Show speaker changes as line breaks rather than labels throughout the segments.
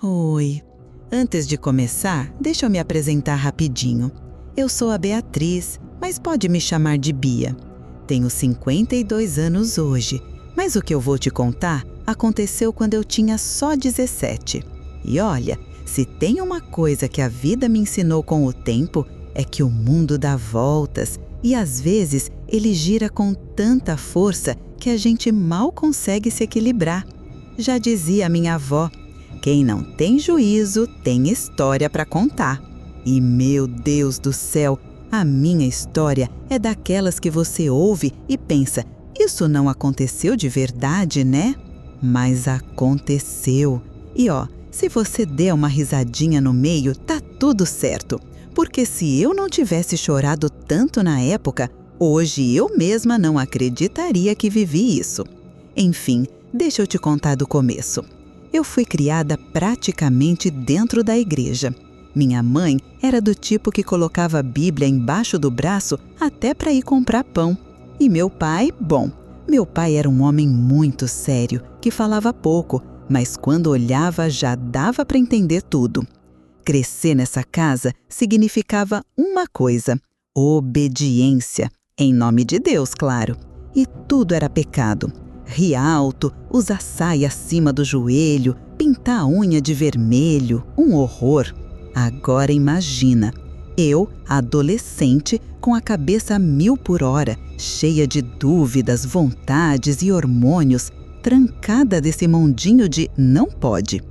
Oi. Antes de começar, deixa eu me apresentar rapidinho. Eu sou a Beatriz, mas pode me chamar de Bia. Tenho 52 anos hoje, mas o que eu vou te contar aconteceu quando eu tinha só 17. E olha, se tem uma coisa que a vida me ensinou com o tempo, é que o mundo dá voltas e às vezes ele gira com tanta força que a gente mal consegue se equilibrar. Já dizia minha avó, quem não tem juízo tem história para contar. E meu Deus do céu, a minha história é daquelas que você ouve e pensa, isso não aconteceu de verdade, né? Mas aconteceu. E ó, se você der uma risadinha no meio, tá tudo certo. Porque se eu não tivesse chorado tanto na época, hoje eu mesma não acreditaria que vivi isso. Enfim, deixa eu te contar do começo. Eu fui criada praticamente dentro da igreja. Minha mãe era do tipo que colocava a Bíblia embaixo do braço até para ir comprar pão. E meu pai, meu pai era um homem muito sério, que falava pouco, mas quando olhava já dava para entender tudo. Crescer nessa casa significava uma coisa: obediência. Em nome de Deus, claro. E tudo era pecado. Rir alto, usar saia acima do joelho, pintar a unha de vermelho, um horror. Agora imagina, eu, adolescente, com a cabeça a 1000 por hora, cheia de dúvidas, vontades e hormônios, trancada desse mundinho de não pode.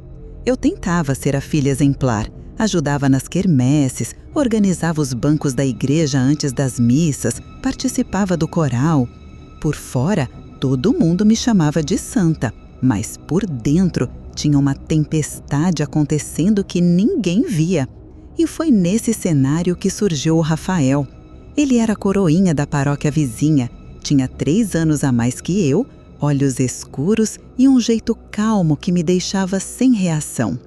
Eu tentava ser a filha exemplar, ajudava nas quermesses, organizava os bancos da igreja antes das missas, participava do coral. Por fora, todo mundo me chamava de santa, mas por dentro tinha uma tempestade acontecendo que ninguém via. E foi nesse cenário que surgiu o Rafael. Ele era coroinha da paróquia vizinha, tinha 3 anos a mais que eu, olhos escuros e um jeito calmo que me deixava sem reação.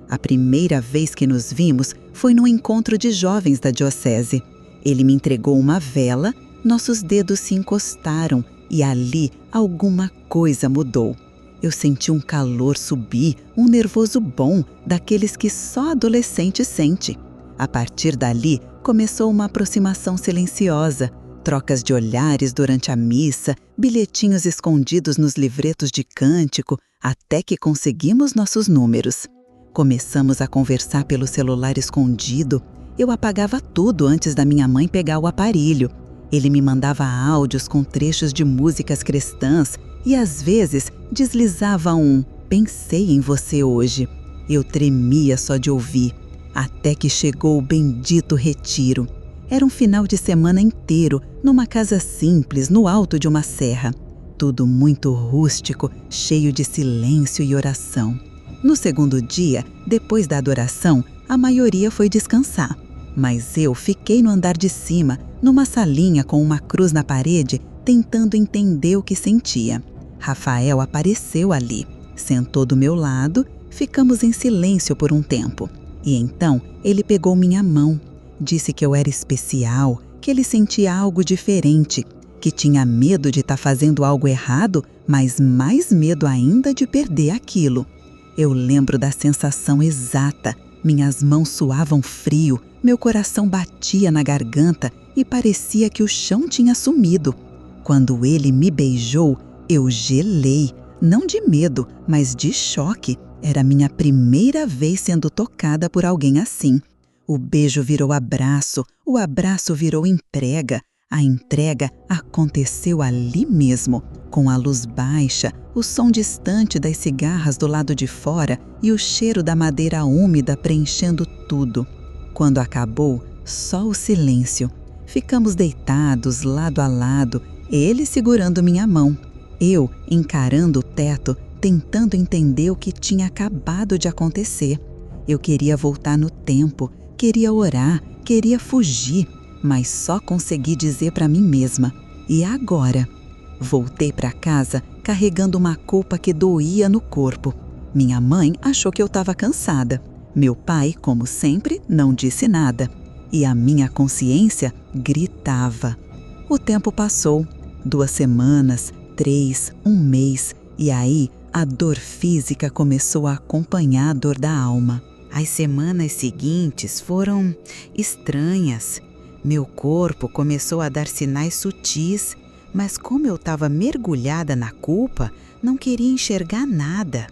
A primeira vez que nos vimos foi no encontro de jovens da diocese. Ele me entregou uma vela, nossos dedos se encostaram e ali alguma coisa mudou. Eu senti um calor subir, um nervoso bom, daqueles que só adolescente sente. A partir dali, começou uma aproximação silenciosa, trocas de olhares durante a missa, bilhetinhos escondidos nos livretos de cântico, até que conseguimos nossos números. Começamos a conversar pelo celular escondido. Eu apagava tudo antes da minha mãe pegar o aparelho. Ele me mandava áudios com trechos de músicas cristãs e, às vezes, deslizava um "pensei em você hoje". Eu tremia só de ouvir, até que chegou o bendito retiro. Era um final de semana inteiro, numa casa simples, no alto de uma serra. Tudo muito rústico, cheio de silêncio e oração. No segundo dia, depois da adoração, a maioria foi descansar. Mas eu fiquei no andar de cima, numa salinha com uma cruz na parede, tentando entender o que sentia. Rafael apareceu ali, sentou do meu lado, ficamos em silêncio por um tempo. E então ele pegou minha mão, disse que eu era especial, que ele sentia algo diferente, que tinha medo de estar fazendo algo errado, mas mais medo ainda de perder aquilo. Eu lembro da sensação exata, minhas mãos suavam frio, meu coração batia na garganta e parecia que o chão tinha sumido. Quando ele me beijou, eu gelei, não de medo, mas de choque. Era minha primeira vez sendo tocada por alguém assim. O beijo virou abraço, o abraço virou entrega. A entrega aconteceu ali mesmo, com a luz baixa, o som distante das cigarras do lado de fora e o cheiro da madeira úmida preenchendo tudo. Quando acabou, só o silêncio. Ficamos deitados, lado a lado, ele segurando minha mão, eu encarando o teto, tentando entender o que tinha acabado de acontecer. Eu queria voltar no tempo, queria orar, queria fugir, mas só consegui dizer para mim mesma: e agora? Voltei para casa carregando uma culpa que doía no corpo. Minha mãe achou que eu estava cansada. Meu pai, como sempre, não disse nada. E a minha consciência gritava. O tempo passou. 2 semanas, 3, um mês. E aí, A dor física começou a acompanhar a dor da alma. As semanas seguintes foram estranhas. Meu corpo começou a dar sinais sutis, mas como eu estava mergulhada na culpa, não queria enxergar nada.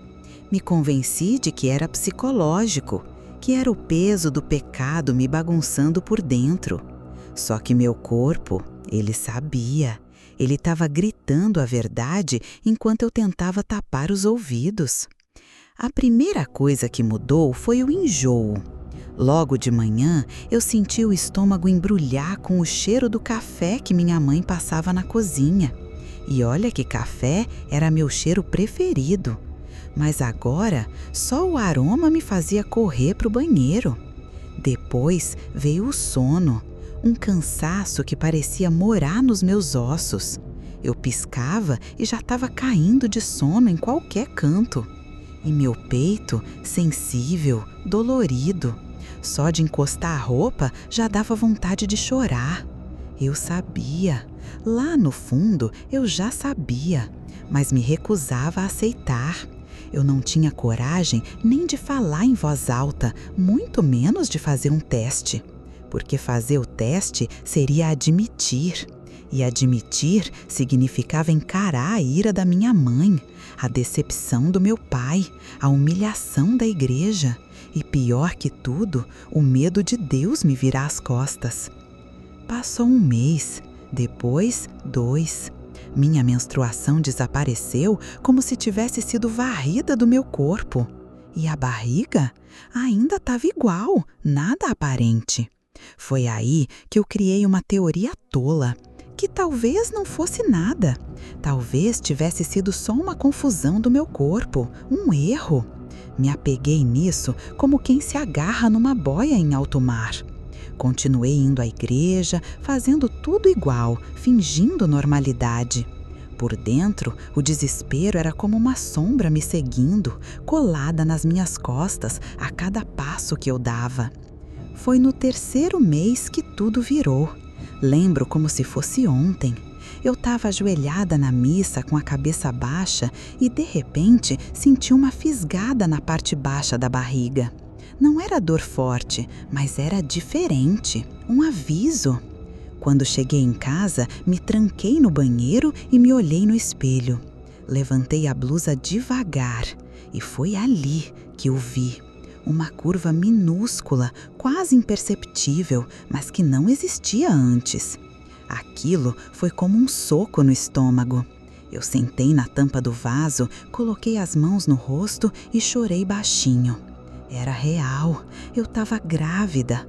Me convenci de que era psicológico, que era o peso do pecado me bagunçando por dentro. Só que meu corpo, ele sabia. Ele estava gritando a verdade enquanto eu tentava tapar os ouvidos. A primeira coisa que mudou foi o enjoo. Logo de manhã, eu senti o estômago embrulhar com o cheiro do café que minha mãe passava na cozinha. E olha que café era meu cheiro preferido. Mas agora, só o aroma me fazia correr para o banheiro. Depois veio o sono, um cansaço que parecia morar nos meus ossos. Eu piscava e já estava caindo de sono em qualquer canto. E meu peito, sensível, dolorido. Só de encostar a roupa já dava vontade de chorar. Eu sabia. Lá no fundo eu já sabia, mas me recusava a aceitar. Eu não tinha coragem nem de falar em voz alta, muito menos de fazer um teste. Porque fazer o teste seria admitir. E admitir significava encarar a ira da minha mãe, a decepção do meu pai, a humilhação da igreja e, pior que tudo, o medo de Deus me virar as costas. Passou um mês, depois 2. Minha menstruação desapareceu como se tivesse sido varrida do meu corpo. E a barriga ainda estava igual, nada aparente. Foi aí que eu criei uma teoria tola, que talvez não fosse nada. Talvez tivesse sido só uma confusão do meu corpo, um erro. Me apeguei nisso como quem se agarra numa boia em alto mar. Continuei indo à igreja, fazendo tudo igual, fingindo normalidade. Por dentro, o desespero era como uma sombra me seguindo, colada nas minhas costas a cada passo que eu dava. Foi no 3º mês que tudo virou. Lembro como se fosse ontem. Eu estava ajoelhada na missa com a cabeça baixa e, de repente, senti uma fisgada na parte baixa da barriga. Não era dor forte, mas era diferente, um aviso. Quando cheguei em casa, me tranquei no banheiro e me olhei no espelho. Levantei a blusa devagar e foi ali que eu vi. Uma curva minúscula, quase imperceptível, mas que não existia antes. Aquilo foi como um soco no estômago. Eu sentei na tampa do vaso, coloquei as mãos no rosto e chorei baixinho. Era real. Eu estava grávida,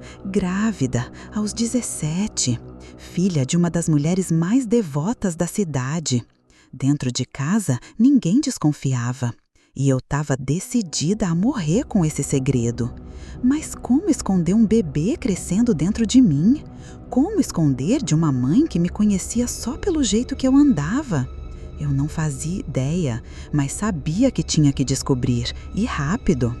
aos 17. Filha de uma das mulheres mais devotas da cidade. Dentro de casa, ninguém desconfiava. E eu estava decidida a morrer com esse segredo. Mas como esconder um bebê crescendo dentro de mim? Como esconder de uma mãe que me conhecia só pelo jeito que eu andava? Eu não fazia ideia, mas sabia que tinha que descobrir, e rápido.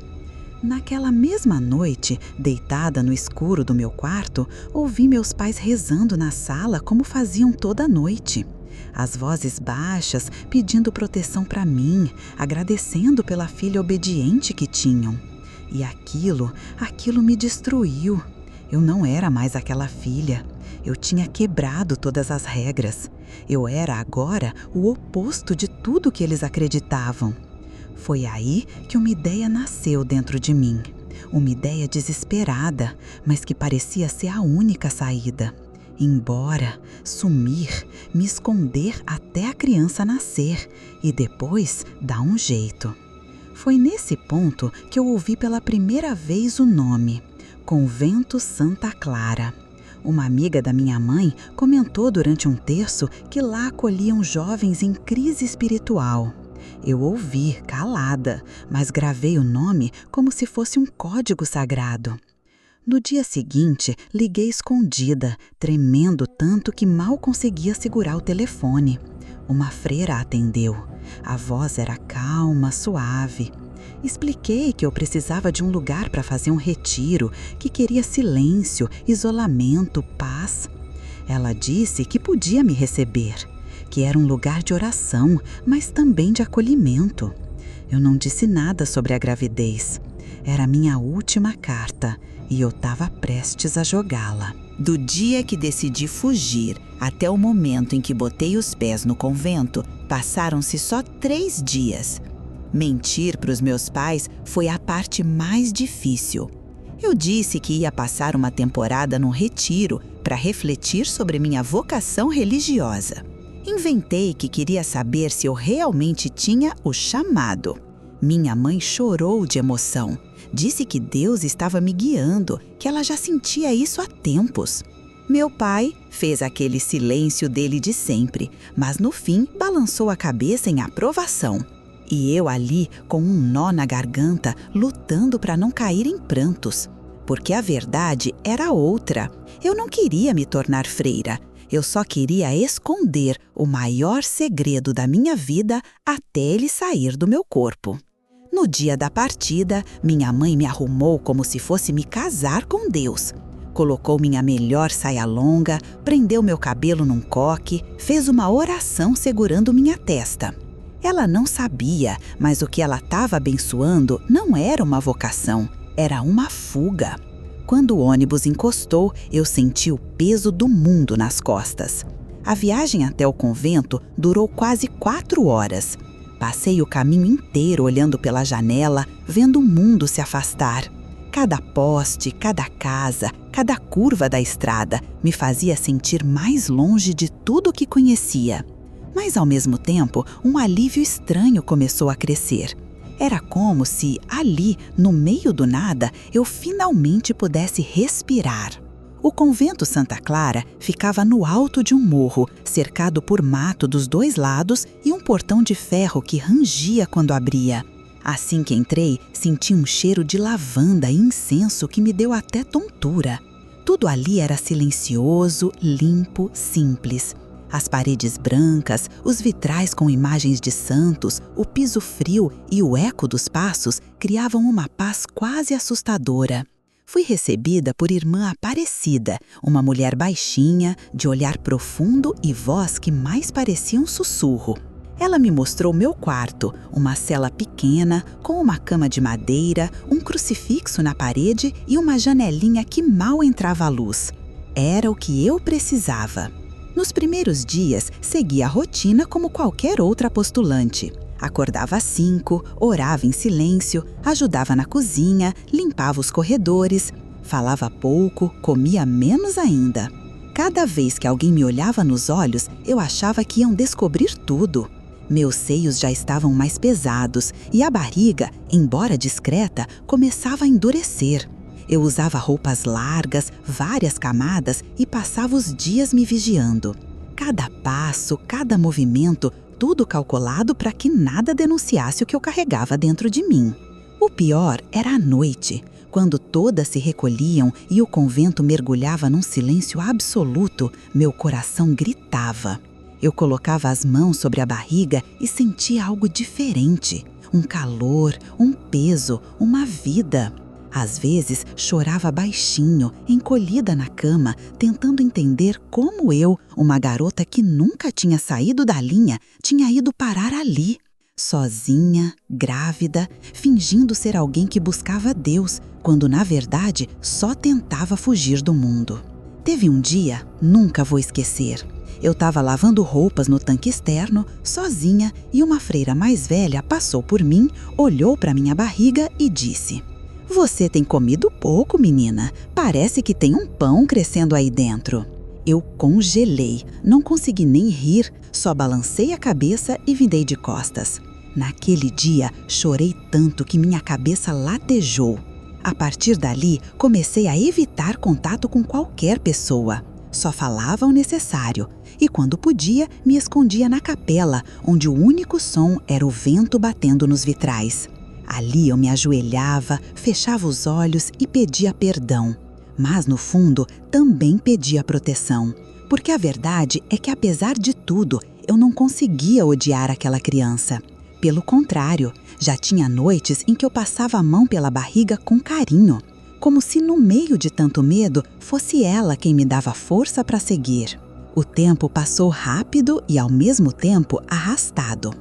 Naquela mesma noite, deitada no escuro do meu quarto, ouvi meus pais rezando na sala como faziam toda noite. As vozes baixas pedindo proteção para mim, agradecendo pela filha obediente que tinham. E aquilo me destruiu. Eu não era mais aquela filha. Eu tinha quebrado todas as regras. Eu era agora o oposto de tudo que eles acreditavam. Foi aí que uma ideia nasceu dentro de mim. Uma ideia desesperada, mas que parecia ser a única saída. Ir embora, sumir, me esconder até a criança nascer e depois dar um jeito. Foi nesse ponto que eu ouvi pela primeira vez o nome, Convento Santa Clara. Uma amiga da minha mãe comentou durante um terço que lá acolhiam jovens em crise espiritual. Eu ouvi, calada, mas gravei o nome como se fosse um código sagrado. No dia seguinte, liguei escondida, tremendo tanto que mal conseguia segurar o telefone. Uma freira atendeu. A voz era calma, suave. Expliquei que eu precisava de um lugar para fazer um retiro, que queria silêncio, isolamento, paz. Ela disse que podia me receber, que era um lugar de oração, mas também de acolhimento. Eu não disse nada sobre a gravidez. Era minha última carta e eu estava prestes a jogá-la. Do dia que decidi fugir até o momento em que botei os pés no convento, passaram-se só 3 dias. Mentir para os meus pais foi a parte mais difícil. Eu disse que ia passar uma temporada num retiro para refletir sobre minha vocação religiosa. Inventei que queria saber se eu realmente tinha o chamado. Minha mãe chorou de emoção. Disse que Deus estava me guiando, que ela já sentia isso há tempos. Meu pai fez aquele silêncio dele de sempre, mas no fim balançou a cabeça em aprovação. E eu ali, com um nó na garganta, lutando para não cair em prantos. Porque a verdade era outra. Eu não queria me tornar freira. Eu só queria esconder o maior segredo da minha vida até ele sair do meu corpo. No dia da partida, minha mãe me arrumou como se fosse me casar com Deus. Colocou minha melhor saia longa, prendeu meu cabelo num coque, fez uma oração segurando minha testa. Ela não sabia, mas o que ela estava abençoando não era uma vocação, era uma fuga. Quando o ônibus encostou, eu senti o peso do mundo nas costas. A viagem até o convento durou quase 4 horas. Passei o caminho inteiro olhando pela janela, vendo o mundo se afastar. Cada poste, cada casa, cada curva da estrada me fazia sentir mais longe de tudo o que conhecia. Mas, ao mesmo tempo, um alívio estranho começou a crescer. Era como se, ali, no meio do nada, eu finalmente pudesse respirar. O convento Santa Clara ficava no alto de um morro, cercado por mato dos 2 lados e um portão de ferro que rangia quando abria. Assim que entrei, senti um cheiro de lavanda e incenso que me deu até tontura. Tudo ali era silencioso, limpo, simples. As paredes brancas, os vitrais com imagens de santos, o piso frio e o eco dos passos criavam uma paz quase assustadora. Fui recebida por irmã Aparecida, uma mulher baixinha, de olhar profundo e voz que mais parecia um sussurro. Ela me mostrou meu quarto, uma cela pequena, com uma cama de madeira, um crucifixo na parede e uma janelinha que mal entrava a luz. Era o que eu precisava. Nos primeiros dias, seguia a rotina como qualquer outra postulante. Acordava às 5, orava em silêncio, ajudava na cozinha, limpava os corredores, falava pouco, comia menos ainda. Cada vez que alguém me olhava nos olhos, eu achava que iam descobrir tudo. Meus seios já estavam mais pesados e a barriga, embora discreta, começava a endurecer. Eu usava roupas largas, várias camadas e passava os dias me vigiando. Cada passo, cada movimento, tudo calculado para que nada denunciasse o que eu carregava dentro de mim. O pior era a noite, quando todas se recolhiam e o convento mergulhava num silêncio absoluto, meu coração gritava. Eu colocava as mãos sobre a barriga e sentia algo diferente, um calor, um peso, uma vida. Às vezes, chorava baixinho, encolhida na cama, tentando entender como eu, uma garota que nunca tinha saído da linha, tinha ido parar ali. Sozinha, grávida, fingindo ser alguém que buscava Deus, quando na verdade só tentava fugir do mundo. Teve um dia, nunca vou esquecer. Eu estava lavando roupas no tanque externo, sozinha, e uma freira mais velha passou por mim, olhou para minha barriga e disse: "Você tem comido pouco, menina. Parece que tem um pão crescendo aí dentro." Eu congelei, não consegui nem rir, só balancei a cabeça e virei de costas. Naquele dia, chorei tanto que minha cabeça latejou. A partir dali, comecei a evitar contato com qualquer pessoa. Só falava o necessário e, quando podia, me escondia na capela, onde o único som era o vento batendo nos vitrais. Ali eu me ajoelhava, fechava os olhos e pedia perdão. Mas, no fundo, também pedia proteção. Porque a verdade é que, apesar de tudo, eu não conseguia odiar aquela criança. Pelo contrário, já tinha noites em que eu passava a mão pela barriga com carinho, como se no meio de tanto medo fosse ela quem me dava força para seguir. O tempo passou rápido e, ao mesmo tempo, arrastado.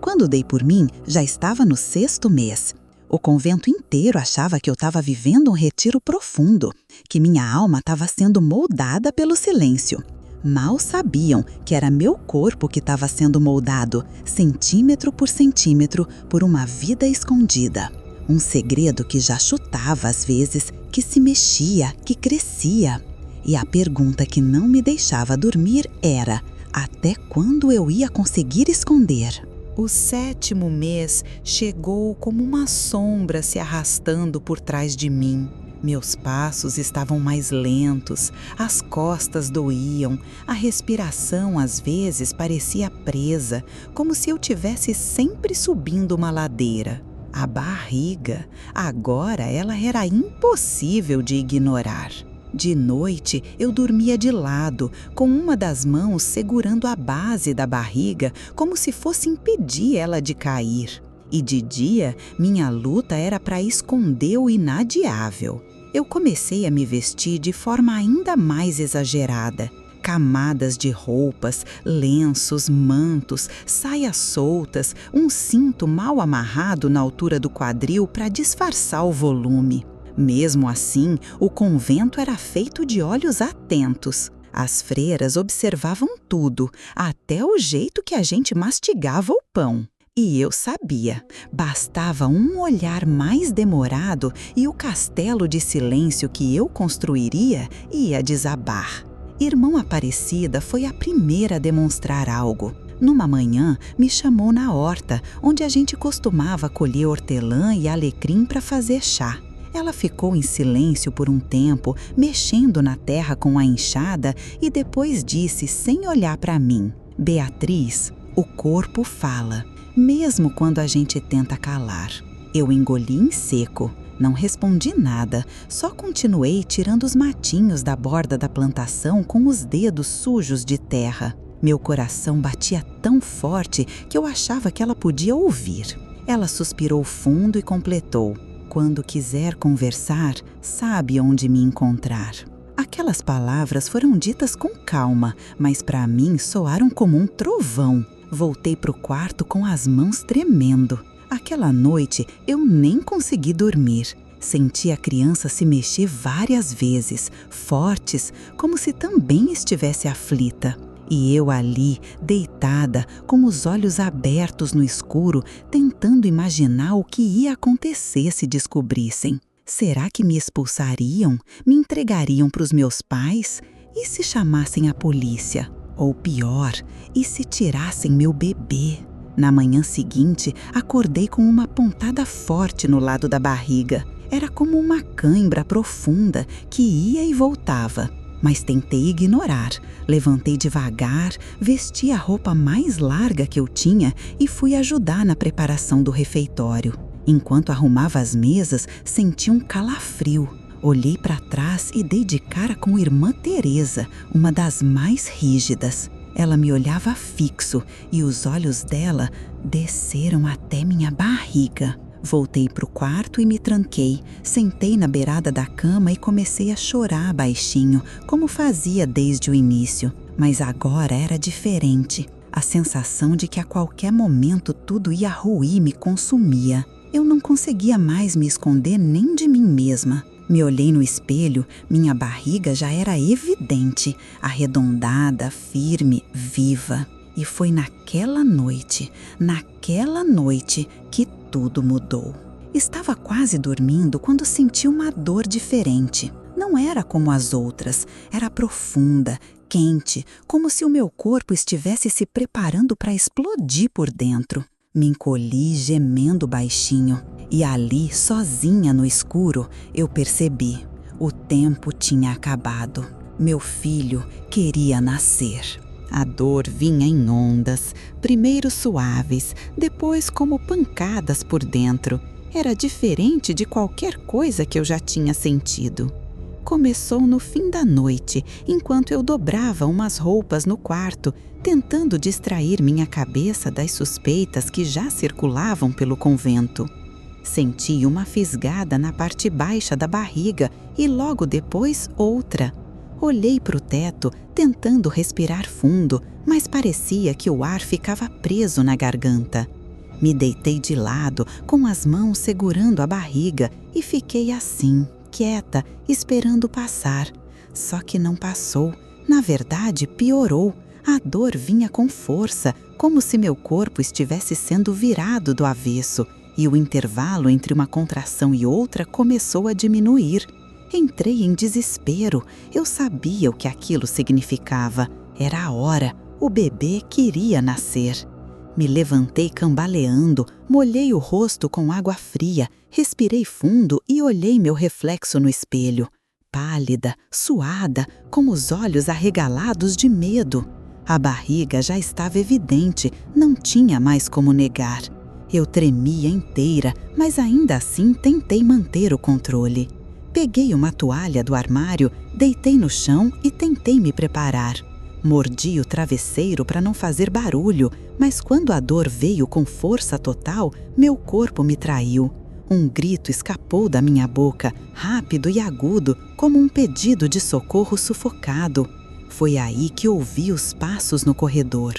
Quando dei por mim, já estava no 6º mês. O convento inteiro achava que eu estava vivendo um retiro profundo, que minha alma estava sendo moldada pelo silêncio. Mal sabiam que era meu corpo que estava sendo moldado, centímetro por centímetro, por uma vida escondida. Um segredo que já chutava às vezes, que se mexia, que crescia. E a pergunta que não me deixava dormir era: até quando eu ia conseguir esconder?
O 7º mês chegou como uma sombra se arrastando por trás de mim. Meus passos estavam mais lentos, as costas doíam, a respiração às vezes parecia presa, como se eu tivesse sempre subindo uma ladeira. A barriga, agora ela era impossível de ignorar. De noite, eu dormia de lado, com uma das mãos segurando a base da barriga, como se fosse impedir ela de cair. E de dia, minha luta era para esconder o inadiável. Eu comecei a me vestir de forma ainda mais exagerada. Camadas de roupas, lenços, mantos, saias soltas, um cinto mal amarrado na altura do quadril para disfarçar o volume. Mesmo assim, o convento era feito de olhos atentos. As freiras observavam tudo, até o jeito que a gente mastigava o pão. E eu sabia, bastava um olhar mais demorado e o castelo de silêncio que eu construiria ia desabar. Irmã Aparecida foi a primeira a demonstrar algo. Numa manhã, me chamou na horta, onde a gente costumava colher hortelã e alecrim para fazer chá. Ela ficou em silêncio por um tempo, mexendo na terra com a enxada e depois disse, sem olhar para mim: Beatriz, o corpo fala, mesmo quando a gente tenta calar. Eu engoli em seco. Não respondi nada, só continuei tirando os matinhos da borda da plantação com os dedos sujos de terra. Meu coração batia tão forte que eu achava que ela podia ouvir. Ela suspirou fundo e completou: quando quiser conversar, sabe onde me encontrar. Aquelas palavras foram ditas com calma, mas para mim soaram como um trovão. Voltei para o quarto com as mãos tremendo. Aquela noite eu nem consegui dormir. Senti a criança se mexer várias vezes, fortes, como se também estivesse aflita. E eu ali, deitada, com os olhos abertos no escuro, tentando imaginar o que ia acontecer se descobrissem. Será que me expulsariam? Me entregariam para os meus pais? E se chamassem a polícia? Ou pior, e se tirassem meu bebê? Na manhã seguinte, acordei com uma pontada forte no lado da barriga. Era como uma cãibra profunda que ia e voltava. Mas tentei ignorar. Levantei devagar, vesti a roupa mais larga que eu tinha e fui ajudar na preparação do refeitório. Enquanto arrumava as mesas, senti um calafrio. Olhei para trás e dei de cara com Irmã Teresa, uma das mais rígidas. Ela me olhava fixo e os olhos dela desceram até minha barriga. Voltei para o quarto e me tranquei. Sentei na beirada da cama e comecei a chorar baixinho, como fazia desde o início. Mas agora era diferente. A sensação de que a qualquer momento tudo ia ruir me consumia. Eu não conseguia mais me esconder nem de mim mesma. Me olhei no espelho, minha barriga já era evidente, arredondada, firme, viva. E foi naquela noite que tudo mudou. Estava quase dormindo quando senti uma dor diferente. Não era como as outras, era profunda, quente, como se o meu corpo estivesse se preparando para explodir por dentro. Me encolhi gemendo baixinho e ali, sozinha no escuro, eu percebi. O tempo tinha acabado. Meu filho queria nascer. A dor vinha em ondas, primeiro suaves, depois como pancadas por dentro. Era diferente de qualquer coisa que eu já tinha sentido. Começou no fim da noite, enquanto eu dobrava umas roupas no quarto, tentando distrair minha cabeça das suspeitas que já circulavam pelo convento. Senti uma fisgada na parte baixa da barriga e logo depois outra. Olhei para o teto, tentando respirar fundo, mas parecia que o ar ficava preso na garganta. Me deitei de lado, com as mãos segurando a barriga e fiquei assim, quieta, esperando passar. Só que não passou. Na verdade, piorou. A dor vinha com força, como se meu corpo estivesse sendo virado do avesso, e o intervalo entre uma contração e outra começou a diminuir. Entrei em desespero. Eu sabia o que aquilo significava. Era a hora. O bebê queria nascer. Me levantei cambaleando, molhei o rosto com água fria, respirei fundo e olhei meu reflexo no espelho. Pálida, suada, com os olhos arregalados de medo. A barriga já estava evidente, não tinha mais como negar. Eu tremia inteira, mas ainda assim tentei manter o controle. Peguei uma toalha do armário, deitei no chão e tentei me preparar. Mordi o travesseiro para não fazer barulho, mas quando a dor veio com força total, meu corpo me traiu. Um grito escapou da minha boca, rápido e agudo, como um pedido de socorro sufocado. Foi aí que ouvi os passos no corredor.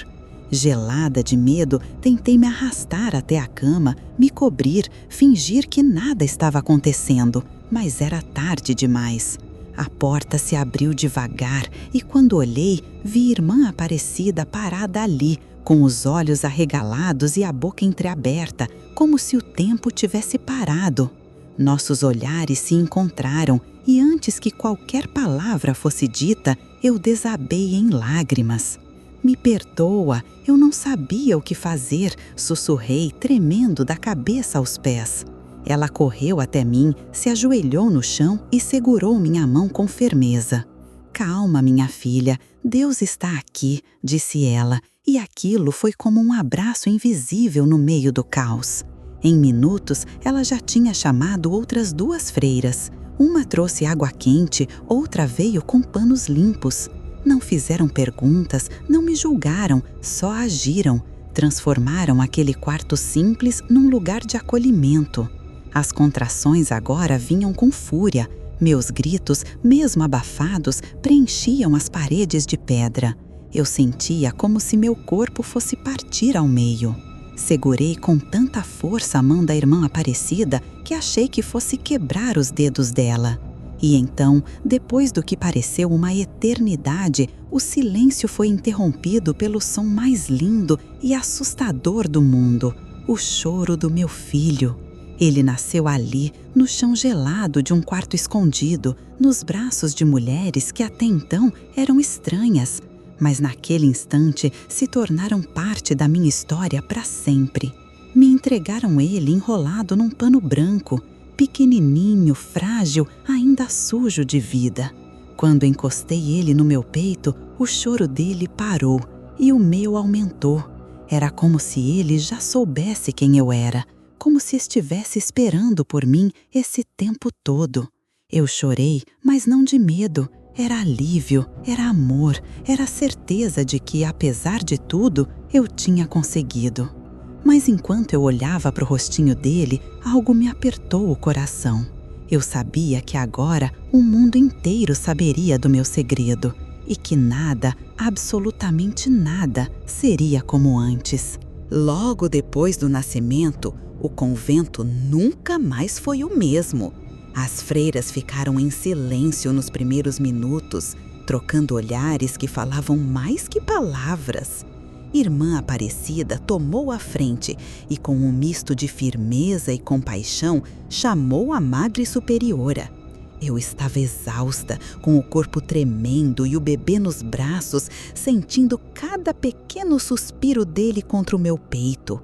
Gelada de medo, tentei me arrastar até a cama, me cobrir, fingir que nada estava acontecendo, mas era tarde demais. A porta se abriu devagar e quando olhei, vi Irmã Aparecida parada ali, com os olhos arregalados e a boca entreaberta, como se o tempo tivesse parado. Nossos olhares se encontraram e antes que qualquer palavra fosse dita, eu desabei em lágrimas. Me perdoa, eu não sabia o que fazer, sussurrei, tremendo da cabeça aos pés. Ela correu até mim, se ajoelhou no chão e segurou minha mão com firmeza. Calma, minha filha, Deus está aqui, disse ela, e aquilo foi como um abraço invisível no meio do caos. Em minutos, ela já tinha chamado outras 2 freiras. Uma trouxe água quente, outra veio com panos limpos. Não fizeram perguntas, não me julgaram, só agiram. Transformaram aquele quarto simples num lugar de acolhimento. As contrações agora vinham com fúria. Meus gritos, mesmo abafados, preenchiam as paredes de pedra. Eu sentia como se meu corpo fosse partir ao meio. Segurei com tanta força a mão da Irmã Aparecida que achei que fosse quebrar os dedos dela. E então, depois do que pareceu uma eternidade, o silêncio foi interrompido pelo som mais lindo e assustador do mundo, o choro do meu filho. Ele nasceu ali, no chão gelado de um quarto escondido, nos braços de mulheres que até então eram estranhas, mas naquele instante se tornaram parte da minha história para sempre. Me entregaram ele enrolado num pano branco, pequenininho, frágil, ainda sujo de vida. Quando encostei ele no meu peito, o choro dele parou e o meu aumentou. Era como se ele já soubesse quem eu era, como se estivesse esperando por mim esse tempo todo. Eu chorei, mas não de medo. Era alívio, era amor, era a certeza de que, apesar de tudo, eu tinha conseguido. Mas enquanto eu olhava para o rostinho dele, algo me apertou o coração. Eu sabia que agora o mundo inteiro saberia do meu segredo e que nada, absolutamente nada, seria como antes. Logo depois do nascimento, o convento nunca mais foi o mesmo. As freiras ficaram em silêncio nos primeiros minutos, trocando olhares que falavam mais que palavras. Irmã Aparecida tomou a frente e, com um misto de firmeza e compaixão, chamou a Madre Superiora. Eu estava exausta, com o corpo tremendo e o bebê nos braços, sentindo cada pequeno suspiro dele contra o meu peito.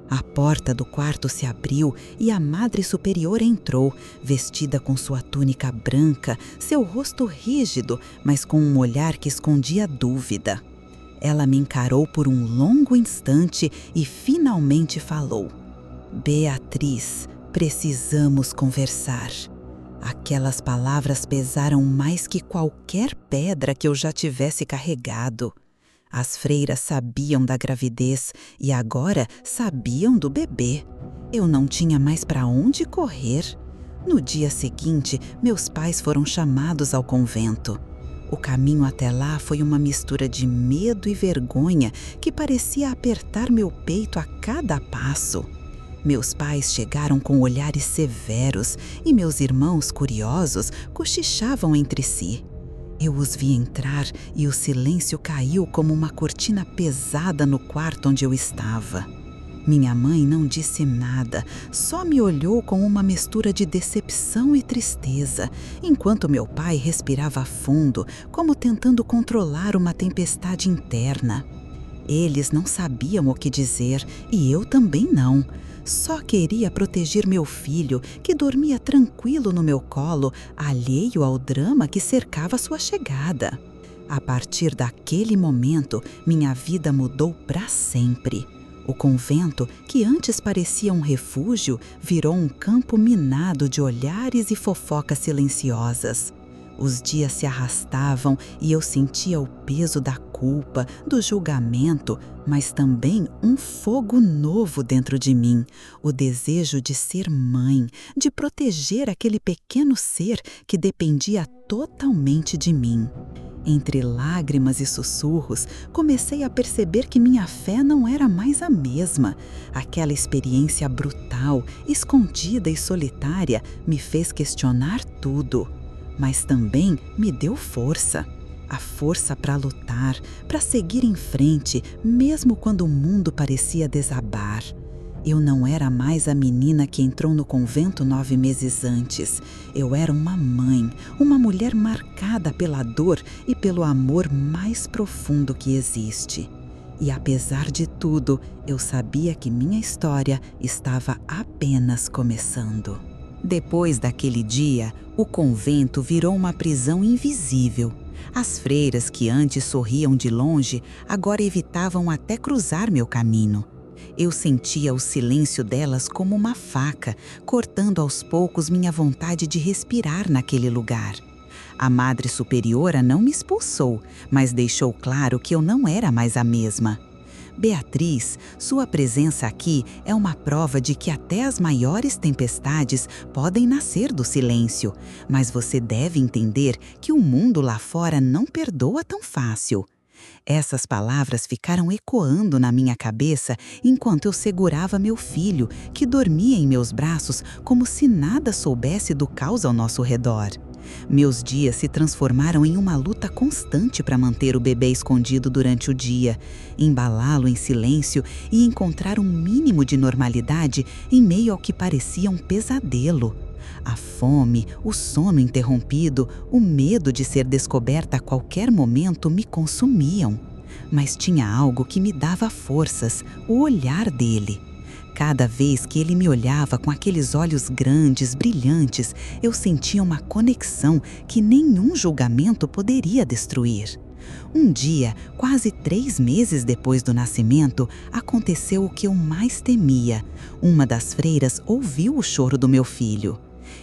A porta do quarto se abriu e a Madre Superiora entrou, vestida com sua túnica branca, seu rosto rígido, mas com um olhar que escondia dúvida. Ela me encarou por um longo instante e finalmente falou: "Beatriz, precisamos conversar." Aquelas palavras pesaram mais que qualquer pedra que eu já tivesse carregado. As freiras sabiam da gravidez e agora sabiam do bebê. Eu não tinha mais para onde correr. No dia seguinte, meus pais foram chamados ao convento.
O caminho até lá foi uma mistura de medo e vergonha que parecia apertar meu peito a cada passo. Meus pais chegaram com olhares severos e meus irmãos, curiosos, cochichavam entre si. Eu os vi entrar e o silêncio caiu como uma cortina pesada no quarto onde eu estava. Minha mãe não disse nada, só me olhou com uma mistura de decepção e tristeza, enquanto meu pai respirava fundo, como tentando controlar uma tempestade interna. Eles não sabiam o que dizer e eu também não. Só queria proteger meu filho, que dormia tranquilo no meu colo, alheio ao drama que cercava sua chegada. A partir daquele momento, minha vida mudou para sempre. O convento, que antes parecia um refúgio, virou um campo minado de olhares e fofocas silenciosas. Os dias se arrastavam e eu sentia o peso da culpa, do julgamento, mas também um fogo novo dentro de mim, o desejo de ser mãe, de proteger aquele pequeno ser que dependia totalmente de mim. Entre lágrimas e sussurros, comecei a perceber que minha fé não era mais a mesma. Aquela experiência brutal, escondida e solitária me fez questionar tudo. Mas também me deu força. A força para lutar, para seguir em frente, mesmo quando o mundo parecia desabar. Eu não era mais a menina que entrou no convento 9 meses antes. Eu era uma mãe, uma mulher marcada pela dor e pelo amor mais profundo que existe. E apesar de tudo, eu sabia que minha história estava apenas começando. Depois daquele dia, o convento virou uma prisão invisível. As freiras que antes sorriam de longe, agora evitavam até cruzar meu caminho. Eu sentia o silêncio delas como uma faca, cortando aos poucos minha vontade de respirar naquele lugar. A Madre Superiora não me expulsou, mas deixou claro que eu não era mais a mesma. Beatriz, sua presença aqui é uma prova de que até as maiores tempestades podem nascer do silêncio, mas você deve entender que o mundo lá fora não perdoa tão fácil. Essas palavras ficaram ecoando na minha cabeça enquanto eu segurava meu filho, que dormia em meus braços como se nada soubesse do caos ao nosso redor. Meus dias se transformaram em uma luta constante para manter o bebê escondido durante o dia, embalá-lo em silêncio e encontrar um mínimo de normalidade em meio ao que parecia um pesadelo. A fome, o sono interrompido, o medo de ser descoberta a qualquer momento me consumiam. Mas tinha algo que me dava forças, o olhar dele. Cada vez que ele me olhava com aqueles olhos grandes, brilhantes, eu sentia uma conexão que nenhum julgamento poderia destruir. Um dia, quase 3 meses depois do nascimento, aconteceu o que eu mais temia. Uma das freiras ouviu o choro do meu filho.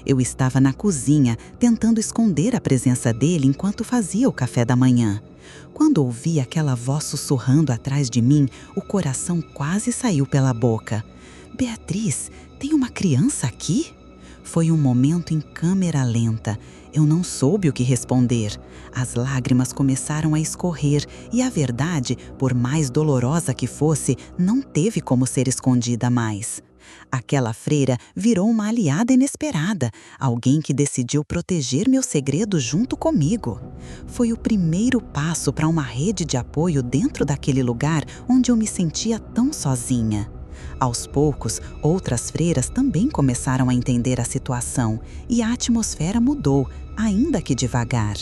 Eu estava na cozinha, tentando esconder a presença dele enquanto fazia o café da manhã. Quando ouvi aquela voz sussurrando atrás de mim, o coração quase saiu pela boca. Beatriz, tem uma criança aqui? Foi um momento em câmera lenta. Eu não soube o que responder. As lágrimas começaram a escorrer e a verdade, por mais dolorosa que fosse, não teve como ser escondida mais. Aquela freira virou uma aliada inesperada, alguém que decidiu proteger meu segredo junto comigo. Foi o primeiro passo para uma rede de apoio dentro daquele lugar onde eu me sentia tão sozinha. Aos poucos, outras freiras também começaram a entender a situação e a atmosfera mudou, ainda que devagar.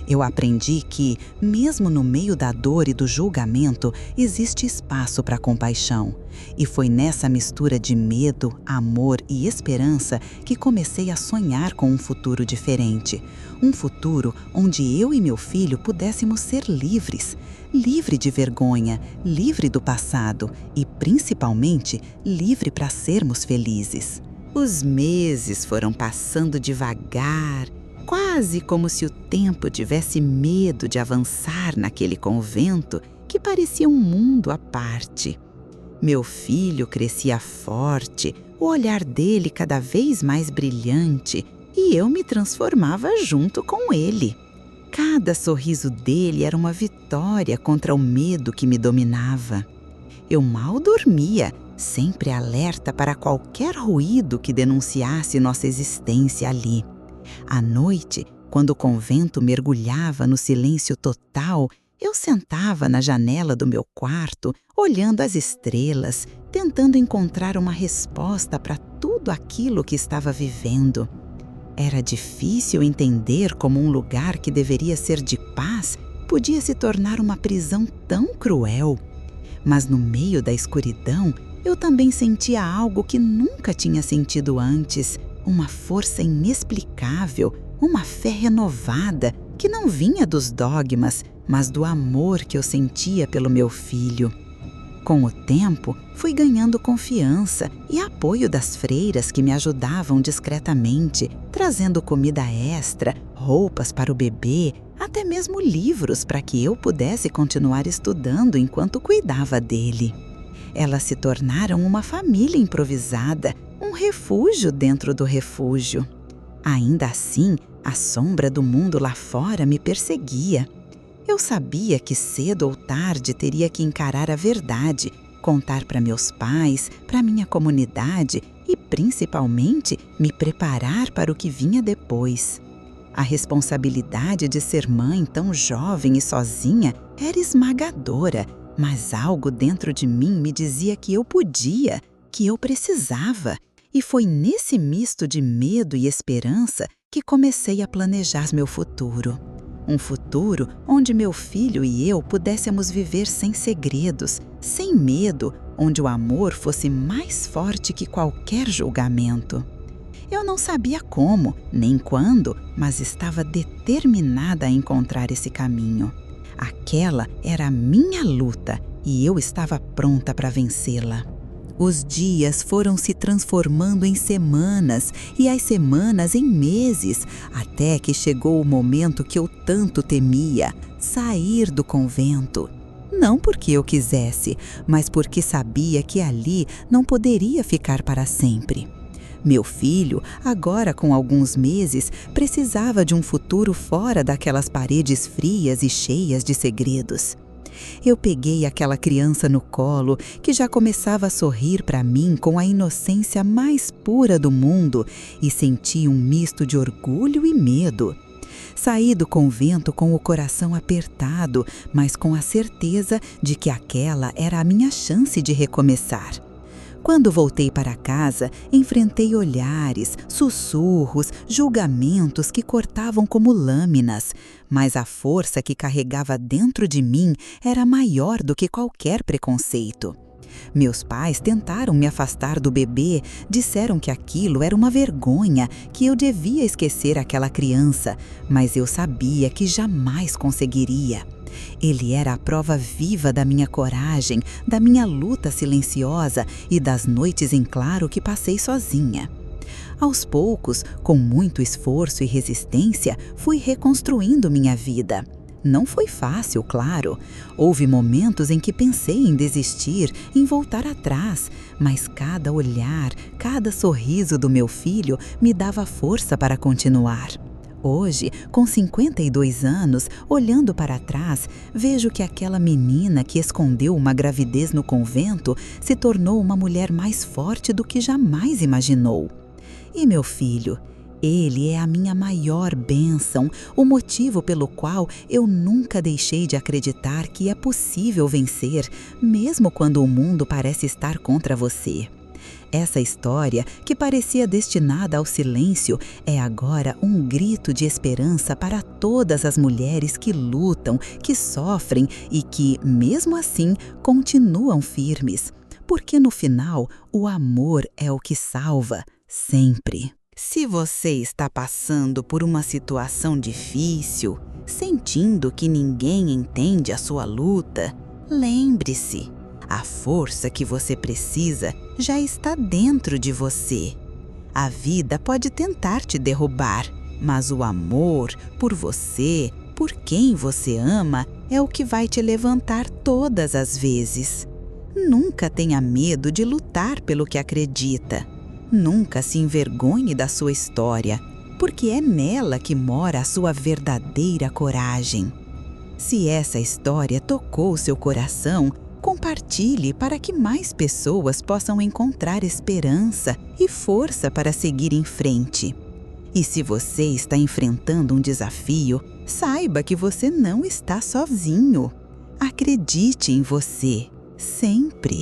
Eu aprendi que, mesmo no meio da dor e do julgamento, existe espaço para compaixão. E foi nessa mistura de medo, amor e esperança que comecei a sonhar com um futuro diferente. Um futuro onde eu e meu filho pudéssemos ser livres. Livre de vergonha, livre do passado e, principalmente, livre para sermos felizes. Os meses foram passando devagar, quase como se o tempo tivesse medo de avançar naquele convento que parecia um mundo à parte. Meu filho crescia forte, o olhar dele cada vez mais brilhante, e eu me transformava junto com ele.
Cada sorriso dele era uma vitória contra o medo que me dominava. Eu mal dormia, sempre alerta para qualquer ruído que denunciasse nossa existência ali. À noite, quando o convento mergulhava no silêncio total, eu sentava na janela do meu quarto, olhando as estrelas, tentando encontrar uma resposta para tudo aquilo que estava vivendo. Era difícil entender como um lugar que deveria ser de paz podia se tornar uma prisão tão cruel. Mas no meio da escuridão, eu também sentia algo que nunca tinha sentido antes, uma força inexplicável, uma fé renovada que não vinha dos dogmas, mas do amor que eu sentia pelo meu filho. Com o tempo, fui ganhando confiança e apoio das freiras que me ajudavam discretamente, trazendo comida extra, roupas para o bebê, até mesmo livros para que eu pudesse continuar estudando enquanto cuidava dele. Elas se tornaram uma família improvisada, um refúgio dentro do refúgio. Ainda assim, a sombra do mundo lá fora me perseguia. Eu sabia que cedo ou tarde teria que encarar a verdade, contar para meus pais, para minha comunidade e, principalmente, me preparar para o que vinha depois. A responsabilidade de ser mãe tão jovem e sozinha era esmagadora, mas algo dentro de mim me dizia que eu podia, que eu precisava. E foi nesse misto de medo e esperança que comecei a planejar meu futuro. Um futuro onde meu filho e eu pudéssemos viver sem segredos, sem medo, onde o amor fosse mais forte que qualquer julgamento. Eu não sabia como, nem quando, mas estava determinada a encontrar esse caminho. Aquela era a minha luta e eu estava pronta para vencê-la. Os dias foram se transformando em semanas e as semanas em meses, até que chegou o momento que eu tanto temia, sair do convento. Não porque eu quisesse, mas porque sabia que ali não poderia ficar para sempre. Meu filho, agora com alguns meses, precisava de um futuro fora daquelas paredes frias e cheias de segredos. Eu peguei aquela criança no colo, que já começava a sorrir para mim com a inocência mais pura do mundo, e senti um misto de orgulho e medo. Saí do convento com o coração apertado, mas com a certeza de que aquela era a minha chance de recomeçar. Quando voltei para casa, enfrentei olhares, sussurros, julgamentos que cortavam como lâminas, mas a força que carregava dentro de mim era maior do que qualquer preconceito. Meus pais tentaram me afastar do bebê, disseram que aquilo era uma vergonha, que eu devia esquecer aquela criança, mas eu sabia que jamais conseguiria. Ele era a prova viva da minha coragem, da minha luta silenciosa e das noites em claro que passei sozinha. Aos poucos, com muito esforço e resistência, fui reconstruindo minha vida. Não foi fácil, claro. Houve momentos em que pensei em desistir, em voltar atrás, mas cada olhar, cada sorriso do meu filho me dava força para continuar. Hoje, com 52 anos, olhando para trás, vejo que aquela menina que escondeu uma gravidez no convento se tornou uma mulher mais forte do que jamais imaginou. E meu filho, ele é a minha maior bênção, o motivo pelo qual eu nunca deixei de acreditar que é possível vencer, mesmo quando o mundo parece estar contra você. Essa história, que parecia destinada ao silêncio, é agora um grito de esperança para todas as mulheres que lutam, que sofrem e que, mesmo assim, continuam firmes. Porque no final, o amor é o que salva, sempre. Se você está passando por uma situação difícil, sentindo que ninguém entende a sua luta, lembre-se. A força que você precisa já está dentro de você. A vida pode tentar te derrubar, mas o amor por você, por quem você ama, é o que vai te levantar todas as vezes. Nunca tenha medo de lutar pelo que acredita. Nunca se envergonhe da sua história,
porque é nela que mora a sua verdadeira coragem. Se essa história tocou seu coração, compartilhe para que mais pessoas possam encontrar esperança e força para seguir em frente. E se você está enfrentando um desafio, saiba que você não está sozinho. Acredite em você, sempre.